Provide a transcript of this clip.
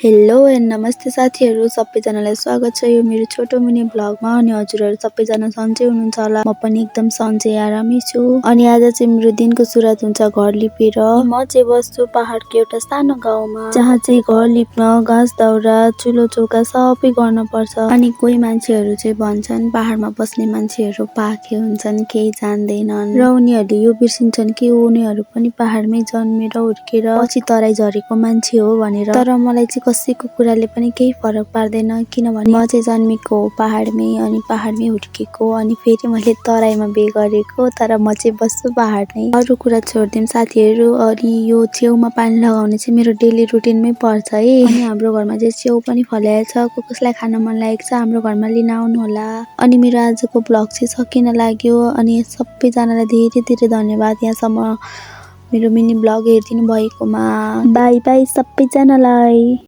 Hello and नमस्ते साथीहरू सबैजनालाई स्वागत छ यो मेरो छोटो मिनी ब्लगमा। अनि हजुरहरू सबैजना सन्चै हुनुहुन्छ होला। म पनि एकदम सन्चै आरामै छु। अनि आज चाहिँ मेरो दिनको सुरुवात हुन्छ घर लिपेर। म चाहिँ बस्छु पहाडको एउटा सानो गाउँमा, जहाँ चाहिँ घर लिप्न घाँस दाउरा चुलो चौका सबै गर्न पर्छ। अनि कोही मान्छेहरू चाहिँ भन्छन् पहाडमा बस्ने मान्छेहरू पाखे हुन्छन्, केही जान्दैनन्, र उनीहरूले यो बिर्सिन्छन् कि उनीहरू पनि पहाडमै जन्मेर हुर्केर पछि तराई झरेको मान्छे हो भनेर। तर मलाई चाहिँ कसैको कुराले पनि केही फरक पार्दैन, किनभने म चाहिँ जन्मेको हो पहाडमै, अनि पहाडमै हुर्केको, अनि फेरि मैले तराईमा बिहे गरेको, तर म चाहिँ बस्छु पहाडमै। अरू कुरा छोडिदिउँ साथीहरू, अनि यो छेउमा पानी लगाउने चाहिँ मेरो डेली रुटिनमै पर्छ है। अनि हाम्रो घरमा चाहिँ च्याउ पनि फल्याएको छ, कसलाई खान मन लागेको छ हाम्रो घरमा लिन आउनु होला। अनि मेरो आजको ब्लग चाहिँ सकिन लाग्यो। अनि सबैजनालाई धेरै धेरै धन्यवाद यहाँसम्म मेरो मिनी ब्लग हेरिदिनु भएकोमा। बाई बाई सबैजनालाई।